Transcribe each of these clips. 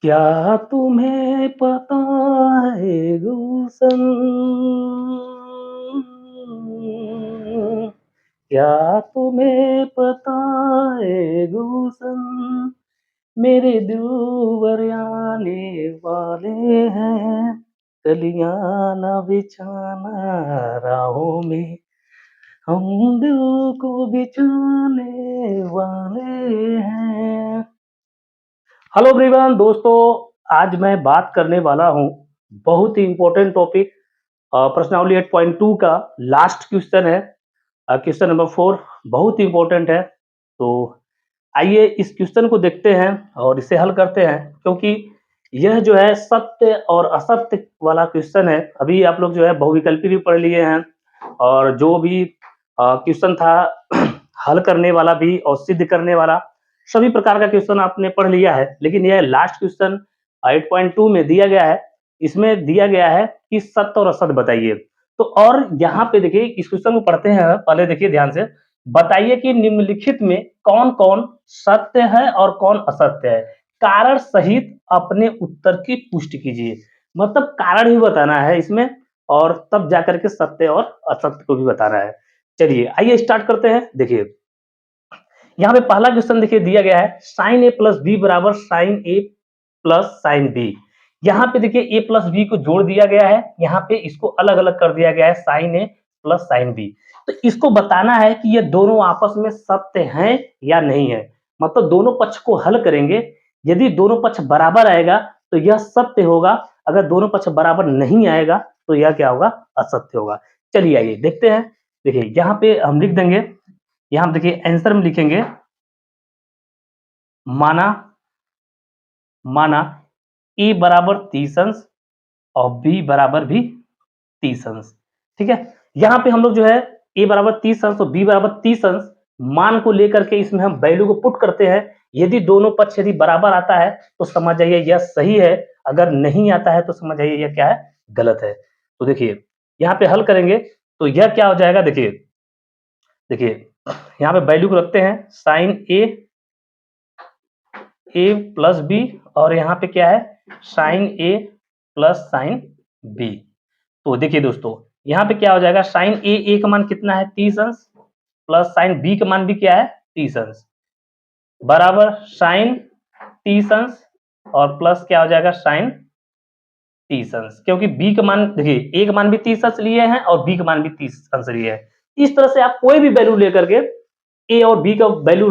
क्या तुम्हें पता है गुलशन, क्या तुम्हें पता है गुलशन, मेरे दिलबर आने वाले हैं, कलियां न बिछाना राहों में, हम दिल को बिछाने वाले हैं। हेलो एवरीवन दोस्तों, आज मैं बात करने वाला हूँ बहुत ही इम्पोर्टेंट टॉपिक प्रश्नावली 8.2 का लास्ट क्वेश्चन है। क्वेश्चन नंबर 4 बहुत ही इम्पोर्टेंट है। तो आइए इस क्वेश्चन को देखते हैं और इसे हल करते हैं, क्योंकि यह जो है सत्य और असत्य वाला क्वेश्चन है। अभी आप लोग जो है बहुविकल्पी भी पढ़ लिए हैं और जो भी क्वेश्चन था हल करने वाला भी और सिद्ध करने वाला सभी प्रकार का क्वेश्चन आपने पढ़ लिया है। लेकिन यह लास्ट क्वेश्चन 8.2 में दिया गया है। इसमें दिया गया है कि सत्य और असत्य बताइए। तो और यहाँ पे देखिए इस क्वेश्चन को पढ़ते हैं, पहले देखिए ध्यान से। बताइए कि निम्नलिखित में कौन कौन सत्य है और कौन असत्य है, कारण सहित अपने उत्तर की पुष्टि कीजिए। मतलब कारण भी बताना है इसमें और तब जाकर के सत्य और असत्य को भी बताना है। चलिए आइए स्टार्ट करते हैं। देखिए यहाँ पे पहला क्वेश्चन देखिए दिया गया है साइन ए प्लस बी बराबर साइन ए प्लस साइन बी। यहाँ पे देखिए ए प्लस बी को जोड़ दिया गया है, यहाँ पे इसको अलग अलग कर दिया गया है साइन ए प्लस साइन बी। तो इसको बताना है कि ये दोनों आपस में सत्य हैं या नहीं है। मतलब दोनों पक्ष को हल करेंगे, यदि दोनों पक्ष बराबर आएगा तो यह सत्य होगा, अगर दोनों पक्ष बराबर नहीं आएगा तो यह क्या होगा, असत्य होगा। चलिए आइए देखते हैं। देखिए यहाँ पे हम लिख देंगे, यहाँ देखिए आंसर में लिखेंगे माना माना ए बराबर 30 अंश और बी बराबर भी 30 अंश। ठीक है, यहाँ पे हम लोग जो है ए बराबर 30 अंश और बी बराबर 30 अंश मान को लेकर के इसमें हम वैल्यू को पुट करते हैं। यदि दोनों पक्ष यदि बराबर आता है तो समझ जाइए यह सही है, अगर नहीं आता है तो समझ जाइए यह क्या है, गलत है। तो देखिए यहाँ पे हल करेंगे तो यह क्या हो जाएगा। देखिए देखिए यहाँ पे वैल्यू को रखते हैं साइन ए प्लस बी और यहाँ पे क्या है साइन ए प्लस साइन बी। तो देखिए दोस्तों यहाँ पे क्या हो जाएगा, साइन ए का मान कितना है 30 अंश प्लस साइन बी का मान भी क्या है 30 अंश बराबर साइन 30 अंश और प्लस क्या हो जाएगा साइन 30 अंश, क्योंकि बी का मान देखिए ए का मान भी 30 अंश लिए हैं और बी का मान भी 30 अंश लिए हैं। इस तरह से आप कोई भी वैल्यू लेकर के ए और बी का वैल्यू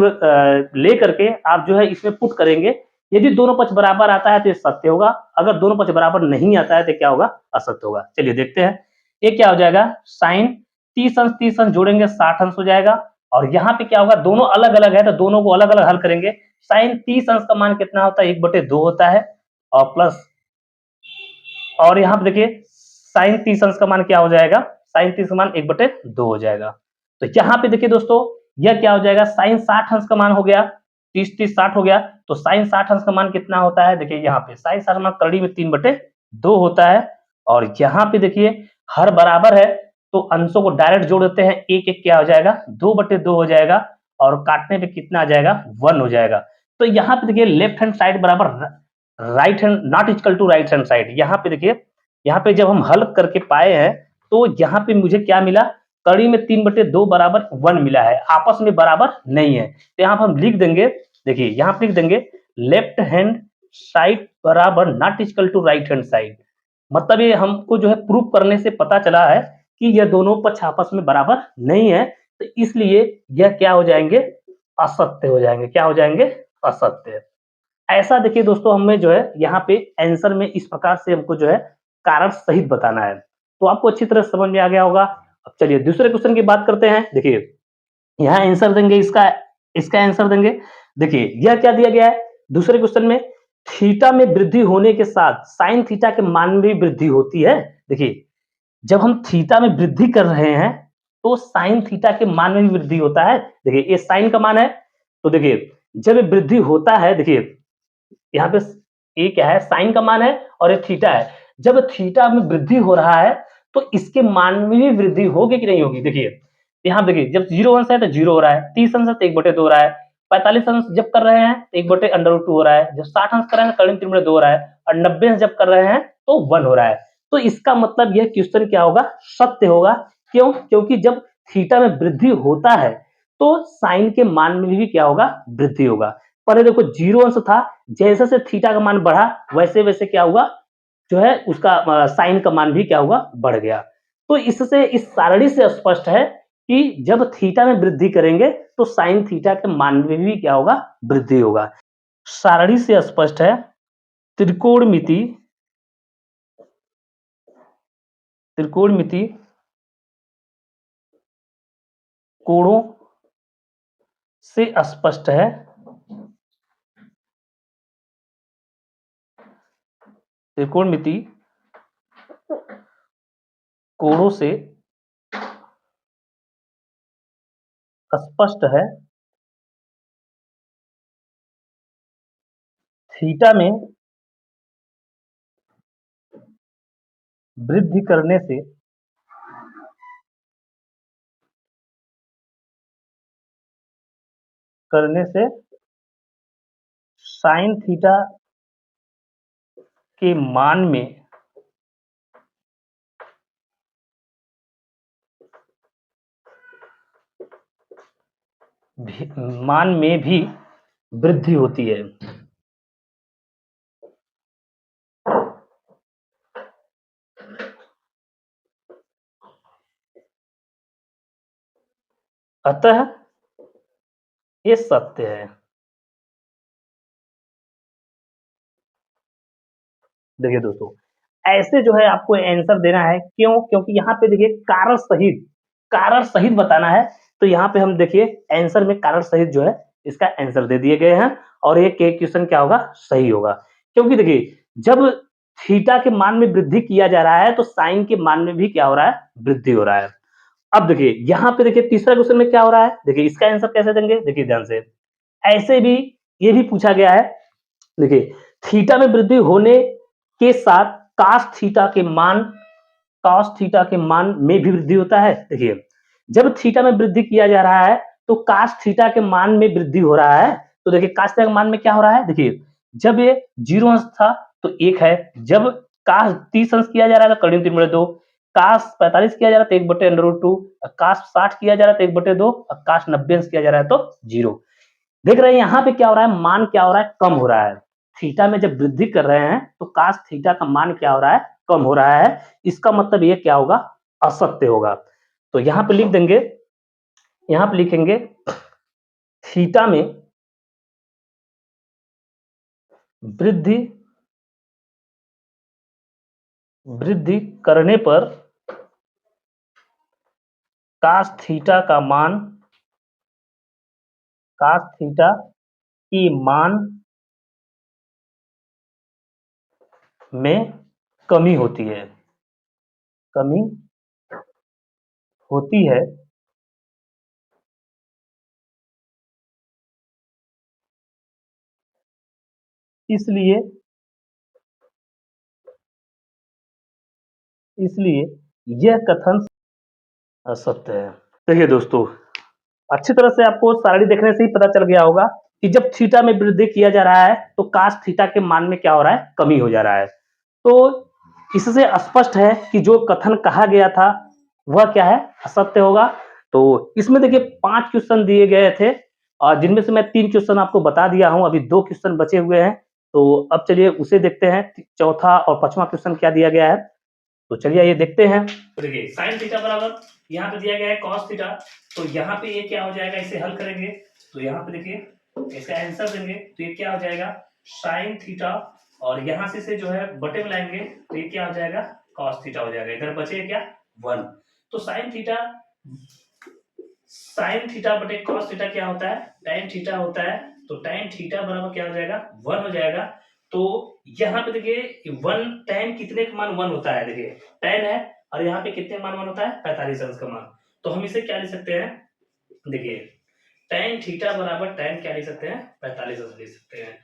ले करके आप जो है इसमें पुट करेंगे। यदि दोनों पक्ष बराबर आता है तो ये सत्य होगा, अगर दोनों पक्ष बराबर नहीं आता है तो क्या होगा, असत्य होगा। चलिए देखते हैं ये क्या हो जाएगा, साइन 30 अंश जोड़ेंगे 60 अंश हो जाएगा और यहाँ पे क्या होगा, दोनों अलग अलग है तो दोनों को अलग अलग हल करेंगे। साइन 30 अंश का मान कितना होता है, 1/2 होता है और प्लस और यहाँ पे देखिए साइन 30 अंश का मान क्या हो जाएगा, साइन 30 का मान 1/2 हो जाएगा। तो यहाँ पे देखिए दोस्तों यह क्या हो जाएगा, साइन 60 अंश का मान हो गया 30 60 हो गया। तो साइन 60 अंश का मान कितना होता है, देखिए यहाँ पे साइन 60 मान कड़ी में 3/2 होता है और यहाँ पे देखिए हर बराबर है तो अंशों को डायरेक्ट जोड़ देते हैं, एक एक क्या हो जाएगा 2/2 हो जाएगा और काटने पे कितना आ जाएगा 1 हो जाएगा। तो यहाँ पे देखिए लेफ्ट हैंड साइड बराबर right hand not equal to right hand side. यहाँ पे देखिए यहाँ पे जब हम हल करके पाए हैं तो यहाँ पे मुझे क्या मिला, कड़ी में 3/2 बराबर 1 मिला है, आपस में बराबर नहीं है। तो यहाँ पर हम लिख देंगे, देखिए यहाँ पे लिख देंगे लेफ्ट हैंड साइड बराबर not equal to right hand side. मतलब ये हमको जो है प्रूफ करने से पता चला है कि यह दोनों पक्ष आपस में बराबर नहीं है, तो इसलिए यह क्या हो जाएंगे, असत्य हो जाएंगे। क्या हो जाएंगे, असत्य। ऐसा देखिए दोस्तों हमें जो है यहाँ पे आंसर में इस प्रकार से हमको जो है कारण सहित बताना है। तो आपको अच्छी तरह समझ में आ गया होगा। अब चलिए दूसरे क्वेश्चन की बात करते हैं। देखिए यहाँ आंसर देंगे, इसका इसका आंसर देंगे। देखिए यह क्या दिया गया है दूसरे क्वेश्चन में, थीटा में वृद्धि होने के साथ साइन थीटा के मान में भी वृद्धि होती है। देखिए जब हम थीटा में वृद्धि कर रहे हैं तो साइन थीटा के मान में भी वृद्धि होता है। देखिए ये साइन का मान है, तो देखिए जब वृद्धि होता है, देखिए यहाँ पे ये क्या है, साइन का मान है और ये थीटा है। जब थीटा में वृद्धि हो रहा है तो इसके मान में भी वृद्धि होगी कि नहीं होगी। देखिए यहाँ देखिए जब 0 अंश है तो 0 हो रहा है, 30 अंश है तो 1/2 हो रहा है, 45 अंश जब कर रहे हैं तो 1/√2 हो रहा है, जब 60 अंश कर रहे हैं तो 3/2 हो रहा है, और 90 अंश जब कर रहे हैं तो 1 हो रहा है। तो इसका मतलब यह क्वेश्चन क्या होगा, सत्य होगा। क्यों? क्योंकि जब थीटा में वृद्धि होता है तो साइन के मान में भी क्या होगा, वृद्धि होगा। पहले देखो 0 अंश था, जैसे से थीटा का मान बढ़ा वैसे वैसे क्या हुआ, जो है उसका साइन का मान भी क्या हुआ, बढ़ गया। तो इससे इस सारणी से स्पष्ट है कि जब थीटा में वृद्धि करेंगे तो साइन थीटा के मान में भी क्या होगा, वृद्धि होगा। सारणी से स्पष्ट है त्रिकोणमिति त्रिकोणमिति कोणों से स्पष्ट है त्रिकोणमिति कोणों से स्पष्ट है थीटा में वृद्धि करने से साइन थीटा के मान में भी वृद्धि होती है। अतः ये सत्य है। देखिए दोस्तों, ऐसे जो है आपको आंसर देना है। क्यों? क्योंकि यहाँ पे देखिए कारण सहित बताना है। तो यहाँ पे हम देखिए आंसर में कारण सहित जो है इसका आंसर दे दिए गए हैं, और ये क्वेश्चन क्या होगा, सही होगा। क्योंकि देखिए जब थीटा के मान में वृद्धि किया जा रहा है तो साइन के मान में भी क्या हो रहा है, वृद्धि हो रहा है। अब देखिए यहाँ पे देखिए तीसरा क्वेश्चन में क्या हो रहा है, देखिए इसका आंसर कैसे देंगे, देखिए ध्यान से। ऐसे भी ये भी पूछा गया है, देखिए थीटा में वृद्धि होने के साथ cos थीटा के मान में भी वृद्धि होता है। देखिए जब थीटा में वृद्धि किया जा रहा है तो cos थीटा के मान में वृद्धि हो रहा है। तो देखिए cos थीटा के मान में क्या हो रहा है, देखिए जब ये 0 अंश था तो 1 है, जब cos 30 अंश किया जा रहा है तो 3/2, cos 45 किया जा रहा है तो 1/√2, cos 60 किया जा रहा है तो 1/2, और cos 90 अंश किया जा रहा है तो 0। देख रहे हैं यहाँ पे क्या हो रहा है, मान क्या हो रहा है, कम हो रहा है। थीटा में जब वृद्धि कर रहे हैं तो cos थीटा का मान क्या हो रहा है, कम हो रहा है। इसका मतलब ये क्या होगा, असत्य होगा। तो यहाँ पे लिख देंगे, यहाँ पे लिखेंगे थीटा में वृद्धि वृद्धि करने पर cos थीटा की मान में कमी होती है, कमी होती है। इसलिए इसलिए यह कथन असत्य है। देखिए दोस्तों, अच्छी तरह से आपको सारणी देखने से ही पता चल गया होगा कि जब थीटा में वृद्धि किया जा रहा है तो cos थीटा के मान में क्या हो रहा है, कमी हो जा रहा है। तो इससे स्पष्ट है कि जो कथन कहा गया था वह क्या है, असत्य होगा। तो इसमें देखिए 5 क्वेश्चन दिए गए थे, और जिनमें से मैं 3 क्वेश्चन आपको बता दिया हूं, अभी 2 क्वेश्चन बचे हुए हैं। तो अब चलिए उसे देखते हैं, चौथा और पांचवा क्वेश्चन क्या दिया गया है। तो चलिए ये देखते हैं। तो देखिए साइन थीटा बराबर यहाँ पे दिया गया है cos थीटा, तो यहाँ पे ये क्या हो जाएगा, इसे हल करेंगे तो यहाँ पे देखिए इसका आंसर देंगे तो ये क्या हो जाएगा, साइन थीटा, और यहाँ से जो है बटे में लाएंगे तो ये क्या हो जाएगा, cos थीटा हो जाएगा। इधर बचे क्या, 1। तो साइन थीटा बटे cos थीटा क्या होता है, tan थीटा होता है। तो tan थीटा बराबर क्या हो जाएगा, 1 हो जाएगा। तो यहाँ पे देखिए 1 tan कितने का मान 1 होता है, देखिए tan है, और यहाँ पे कितने मान 1 होता है, 45 अंश का मान। तो हम इसे क्या लिख सकते हैं, देखिए tan थीटा बराबर tan क्या लिख सकते हैं, 45 अंश लिख सकते हैं।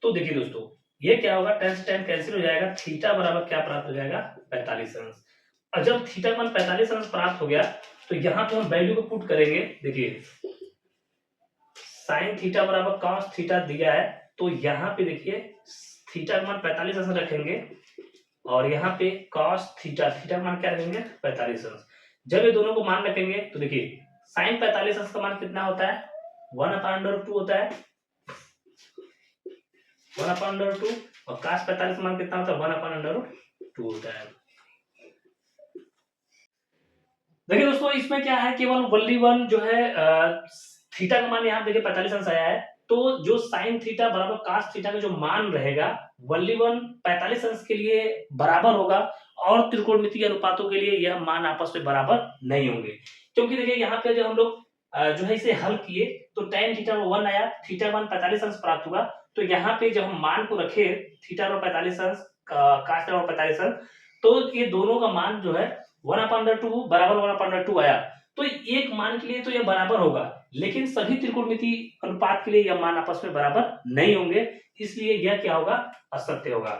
तो देखिए दोस्तों ये क्या होगा, tan से tan कैंसिल हो जाएगा, थीटा बराबर क्या प्राप्त हो जाएगा, 45 अंश। और जब थीटा का मान 45 अंश प्राप्त हो गया तो यहाँ पे हम वैल्यू को पुट करेंगे। देखिए साइन थीटा बराबर कॉस थीटा दिया है, तो यहाँ पे देखिए थीटा का मान 45 अंश रखेंगे और यहाँ पे कॉस थीटा, थीटा का मान क्या रखेंगे 45 अंश। जब ये दोनों को मान रखेंगे तो देखिए साइन 45 अंश का मान कितना होता है 1/√2 होता है, 1/√2 और cos 45 का मान कितना होता है 1/√2 होता है। देखिए दोस्तों इसमें क्या है केवल वनली वन जो है थीटा का मान यहाँ देखिए 45 अंश आया है, तो जो साइन थीटा बराबर cos थीटा का जो मान रहेगा वनली वन 45 अंश के लिए बराबर होगा और त्रिकोणमितीय अनुपातों के लिए यह मान आपस में बराबर नहीं होंगे। क्योंकि देखिए यहाँ पे जो हम लोग जो है इसे हल किए तो tan थीटा 1 आया, थीटा मान 45 अंश प्राप्त हुआ, तो यहाँ पे जब हम मान को रखे थीटा और 45 अंश cos थीटा और 45 अंश, तो ये दोनों का मान जो है 1/2 बराबर 1/2 आया, तो एक मान के लिए तो यह बराबर होगा, लेकिन सभी त्रिकोणमितीय अनुपात के लिए यह मान आपस में बराबर नहीं होंगे, इसलिए यह क्या होगा असत्य होगा।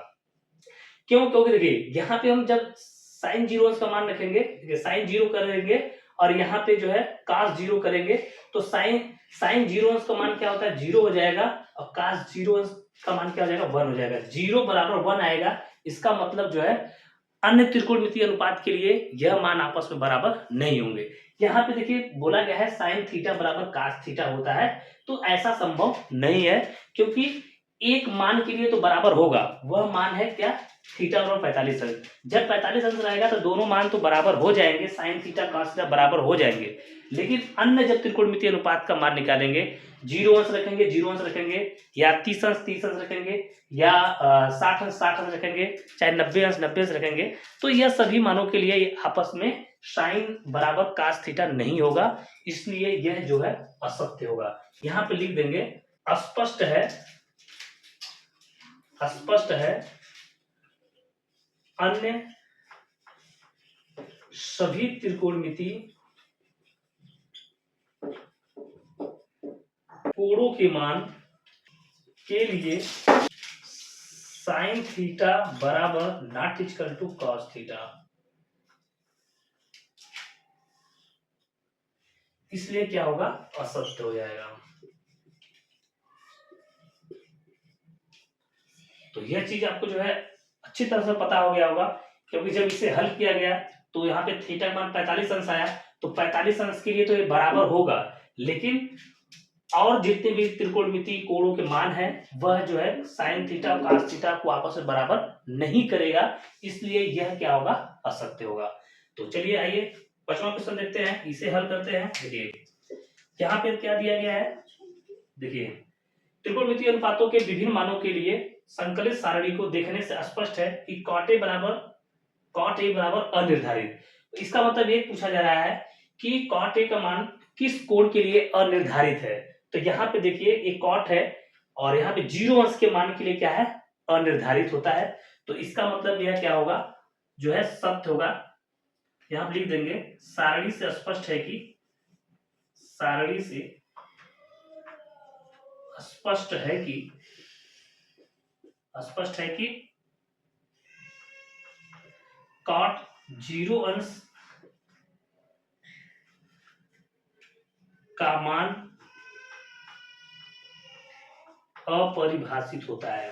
क्यों? क्योंकि देखिए यहाँ पे हम जब साइन 0 का मान रखेंगे, साइन 0 करेंगे और यहाँ पे जो है cos 0 करेंगे, तो साइन 0 का मान क्या होता है 0 हो जाएगा और cos 0 का मान क्या हो जाएगा 1 हो जाएगा, 0 बराबर 1 आएगा, इसका मतलब जो है अन्य त्रिकोणमितीय अनुपात के लिए यह मान आपस में बराबर नहीं होंगे। यहाँ पे देखिए बोला गया है साइन थीटा बराबर cos थीटा होता है, तो ऐसा संभव नहीं है, क्योंकि एक मान के लिए तो बराबर होगा, वह मान है क्या थीटा और 45 अंश। जब 45 अंश रहेगा तो दोनों मान तो बराबर हो जाएंगे, साइन थीटा cos थीटा बराबर हो जाएंगे, लेकिन अन्य जब त्रिकोणमितीय अनुपात का मान निकालेंगे 0 अंश रखेंगे 0 अंश रखेंगे, या 30 अंश रखेंगे, या 60 अंश रखेंगे, चाहे 90 अंश रखेंगे, तो यह सभी मानों के लिए आपस में साइन बराबर cos थीटा नहीं होगा, इसलिए यह जो है असत्य होगा। यहाँ पे लिख देंगे स्पष्ट है अन्य सभी त्रिकोणमितीय कोणों के मान के लिए साइन थीटा बराबर not equal to cos theta, इसलिए क्या होगा असत्य हो जाएगा। तो यह चीज आपको जो है अच्छी तरह से पता हो गया होगा, क्योंकि जब इसे हल किया गया तो यहाँ पे थीटा मान 45 अंश आया, तो 45 अंश के लिए तो ये बराबर होगा, लेकिन और जितने भी त्रिकोणमितीय कोणों के मान है वह जो है साइन थीटा और cos थीटा को आपस में बराबर नहीं करेगा, इसलिए यह क्या होगा असत्य होगा। तो चलिए आइए 5वां क्वेश्चन देखते हैं, इसे हल करते हैं। देखिए यहाँ पे क्या दिया गया है, देखिए त्रिकोणमितीय अनुपातों के विभिन्न मानों के लिए संकलित सारणी को देखने से स्पष्ट है कि cot a बराबर अनिर्धारित। इसका मतलब ये पूछा जा रहा है कि cot a का मान किस कोण के लिए अनिर्धारित है। तो यहाँ पे देखिए एक cot है और यहाँ पे 0 अंश के मान के लिए क्या है अनिर्धारित होता है, तो इसका मतलब यह क्या होगा जो है सत्य होगा। यहाँ लिख देंगे सारणी से स्पष्ट है कि cot 0 अंश का मान अपरिभाषित होता है,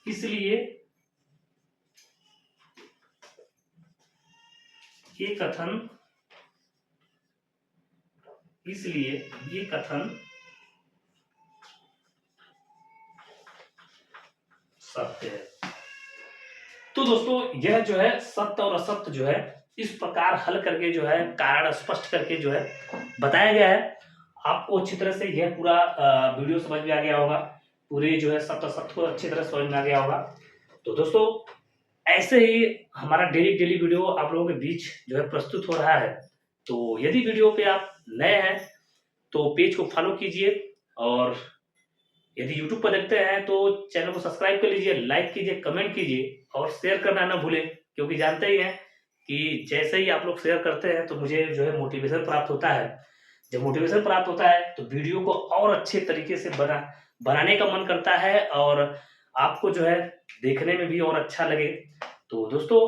इसलिए ये कथन सत्य है। तो दोस्तों यह जो है सत्य और असत्य जो है इस प्रकार हल करके जो है कारण स्पष्ट करके जो है बताया गया है। आपको अच्छी तरह से यह पूरा वीडियो समझ में आ गया होगा, पूरे जो है सत्य असत्य को अच्छी तरह समझ में आ गया होगा। तो दोस्तों ऐसे ही हमारा डेली वीडियो आप लोगों के बीच जो है प्रस्तुत हो रहा है। तो यदि वीडियो पे आप नए हैं तो पेज को फॉलो कीजिए, और यदि YouTube पर देखते हैं तो चैनल को सब्सक्राइब कर लीजिए, लाइक कीजिए, कमेंट कीजिए और शेयर करना ना भूलें, क्योंकि जानते ही हैं कि जैसे ही आप लोग शेयर करते हैं तो मुझे जो है मोटिवेशन प्राप्त होता है। जब मोटिवेशन प्राप्त होता है तो वीडियो को और अच्छे तरीके से बनाने का मन करता है और आपको जो है देखने में भी और अच्छा लगे। तो दोस्तों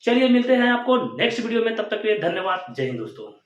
चलिए मिलते हैं आपको नेक्स्ट वीडियो में, तब तक के लिए धन्यवाद। जय हिंद दोस्तों।